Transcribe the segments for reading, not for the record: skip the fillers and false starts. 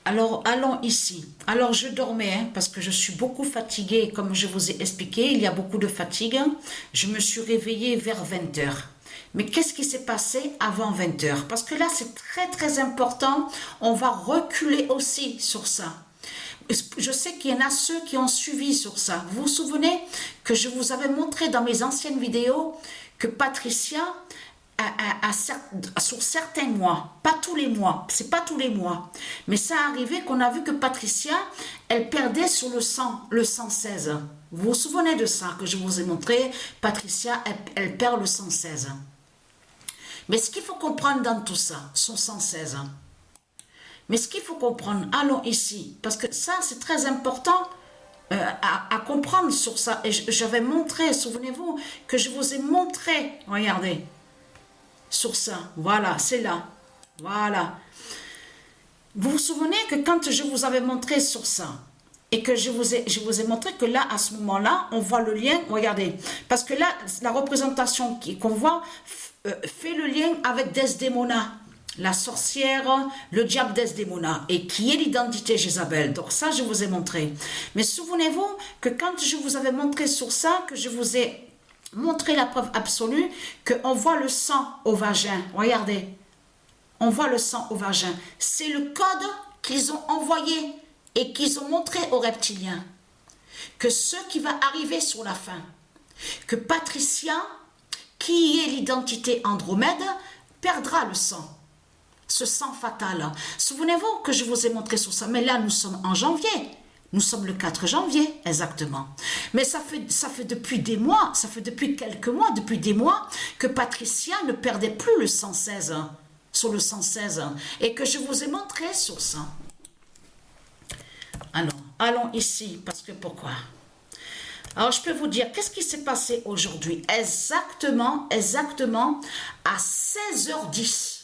Alors, allons ici. Alors, je dormais hein, parce que je suis beaucoup fatiguée. Comme je vous ai expliqué, il y a beaucoup de fatigue. Je me suis réveillée vers 20 heures. Mais qu'est-ce qui s'est passé avant 20 heures? Parce que là, c'est très, très important. On va reculer aussi sur ça. Je sais qu'il y en a ceux qui ont suivi sur ça. Vous vous souvenez que je vous avais montré dans mes anciennes vidéos que Patricia, sur certains mois, pas tous les mois, c'est pas tous les mois, mais ça arrivait qu'on a vu que Patricia, elle perdait sur le 116. Vous vous souvenez de ça que je vous ai montré? Patricia, elle perd le 116. Mais ce qu'il faut comprendre dans tout ça, son 116, mais ce qu'il faut comprendre, allons ici, parce que ça c'est très important à comprendre sur ça. Et j'avais montré, souvenez-vous, que je vous ai montré, regardez, sur ça, voilà, c'est là, voilà. Vous vous souvenez que quand je vous avais montré sur ça, et que je vous ai montré que là, à ce moment-là, on voit le lien, regardez, parce que là, la représentation qu'on voit fait le lien avec Desdemona, la sorcière, le diable Desdemona, et qui est l'identité Jézabel. Donc ça, je vous ai montré. Mais souvenez-vous que quand je vous avais montré sur ça, que je vous ai montré la preuve absolue, qu'on voit le sang au vagin. Regardez, on voit le sang au vagin. C'est le code qu'ils ont envoyé et qu'ils ont montré aux reptiliens. Que ce qui va arriver sur la fin, que Patricia, qui est l'identité Andromède, perdra le sang. Ce sang fatal. Souvenez-vous que je vous ai montré sur ça. Mais là, nous sommes en janvier. Nous sommes le 4 janvier, exactement. Mais ça fait depuis des mois, ça fait depuis quelques mois, depuis des mois, que Patricia ne perdait plus le 116, sur le 116. Et que je vous ai montré sur ça. Alors, allons ici, parce que pourquoi? Alors, je peux vous dire, qu'est-ce qui s'est passé aujourd'hui? Exactement, à 16h10.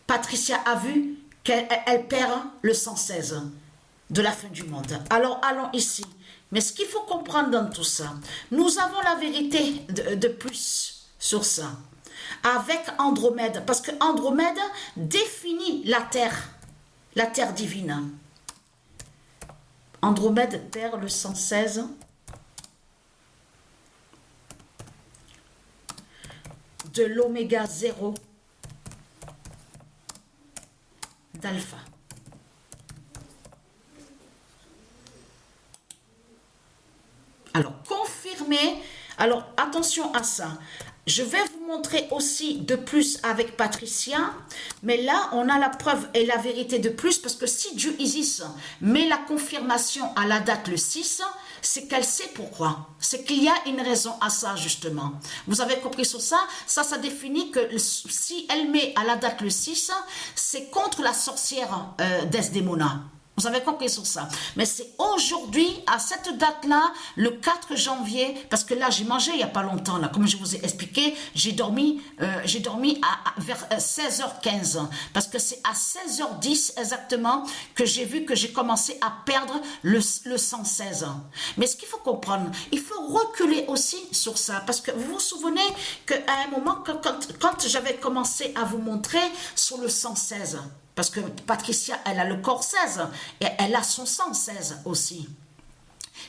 Patricia a vu qu'elle perd le 116 de la fin du monde. Alors, allons ici. Mais ce qu'il faut comprendre dans tout ça, nous avons la vérité de plus sur ça. Avec Andromède, parce que Andromède définit la terre divine. Andromède perd le 116 de l'oméga 0 d'alpha. Alors, confirmez. Alors, attention à ça. Je vais vous montrer aussi de plus avec Patricia. Mais là, on a la preuve et la vérité de plus. Parce que si Dieu Isis met la confirmation à la date le 6, c'est qu'elle sait pourquoi. C'est qu'il y a une raison à ça, justement. Vous avez compris sur ça? Ça définit que si elle met à la date le 6, c'est contre la sorcière Desdemona. Vous avez compris sur ça. Mais c'est aujourd'hui, à cette date-là, le 4 janvier, parce que là, j'ai mangé il n'y a pas longtemps, là, comme je vous ai expliqué, j'ai dormi vers 16h15, parce que c'est à 16h10 exactement que j'ai vu que j'ai commencé à perdre le 116. Mais ce qu'il faut comprendre, il faut reculer aussi sur ça, parce que vous vous souvenez qu'à un moment, quand j'avais commencé à vous montrer sur le 116, parce que Patricia, elle a le corps 16 et elle a son 116 aussi.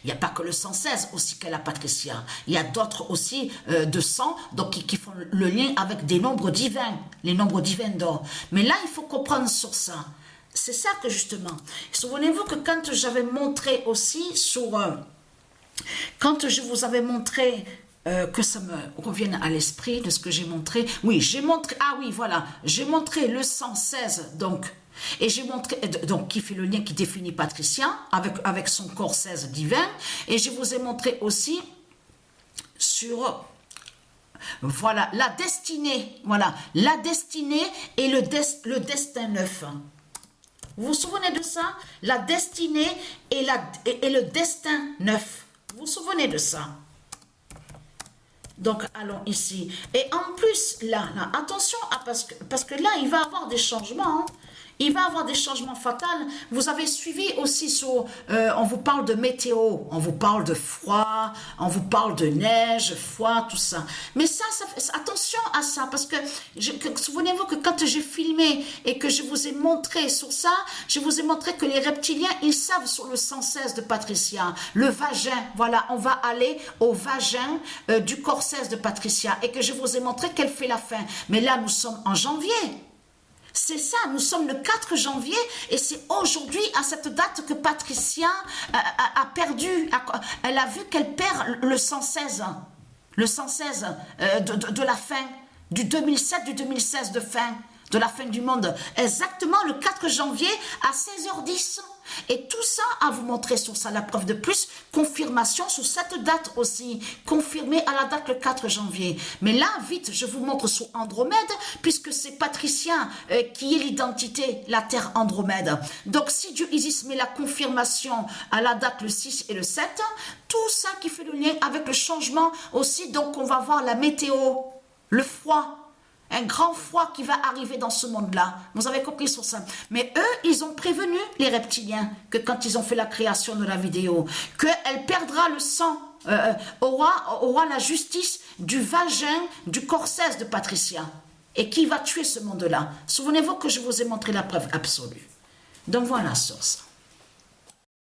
Il n'y a pas que le 116 aussi qu'elle a Patricia. Il y a d'autres aussi de 100 donc, qui font le lien avec des nombres divins, les nombres divins d'or. Mais là, il faut comprendre sur ça. C'est ça que justement. Souvenez-vous que quand j'avais montré aussi sur... quand je vous avais montré... que ça me revienne à l'esprit de ce que j'ai montré. Oui, j'ai montré, ah oui, voilà, j'ai montré le 116, donc, et j'ai montré, donc, qui fait le lien qui définit Patricia, avec son corps 16 divin, et je vous ai montré aussi sur, voilà, la destinée et le destin neuf. Vous vous souvenez de ça? La destinée et le destin neuf. Vous vous souvenez de ça? Donc, allons ici. Et en plus, là attention, parce que là, il va y avoir des changements. Hein. Il va y avoir des changements fatals. Vous avez suivi aussi sur, on vous parle de météo, on vous parle de froid, on vous parle de neige, froid, tout ça. Mais ça attention à ça, parce que souvenez-vous que quand j'ai filmé et que je vous ai montré sur ça, je vous ai montré que les reptiliens, ils savent sur le 116 de Patricia, le vagin, voilà, on va aller au vagin du corps 16 de Patricia, et que je vous ai montré qu'elle fait la fin. Mais là, nous sommes en janvier. C'est ça, nous sommes le 4 janvier et c'est aujourd'hui, à cette date, que Patricia a perdu, elle a vu qu'elle perd le 116 de la fin, du 2007, du 2016 de fin, de la fin du monde. Exactement le 4 janvier à 16h10. Et tout ça à vous montrer sur ça, la preuve de plus, confirmation sur cette date aussi, confirmée à la date le 4 janvier. Mais là, vite, je vous montre sur Andromède, puisque c'est Patricia qui est l'identité, la Terre Andromède. Donc si Dieu Isis met la confirmation à la date le 6 et le 7, tout ça qui fait le lien avec le changement aussi, donc on va voir la météo, le froid, un grand froid qui va arriver dans ce monde-là. Vous avez compris sur ça. Mais eux, ils ont prévenu les reptiliens que quand ils ont fait la création de la vidéo, qu'elle perdra le sang, aura la justice du vagin du corps 16 de Patricia. Et qui va tuer ce monde-là. Souvenez-vous que je vous ai montré la preuve absolue. Donc voilà, source.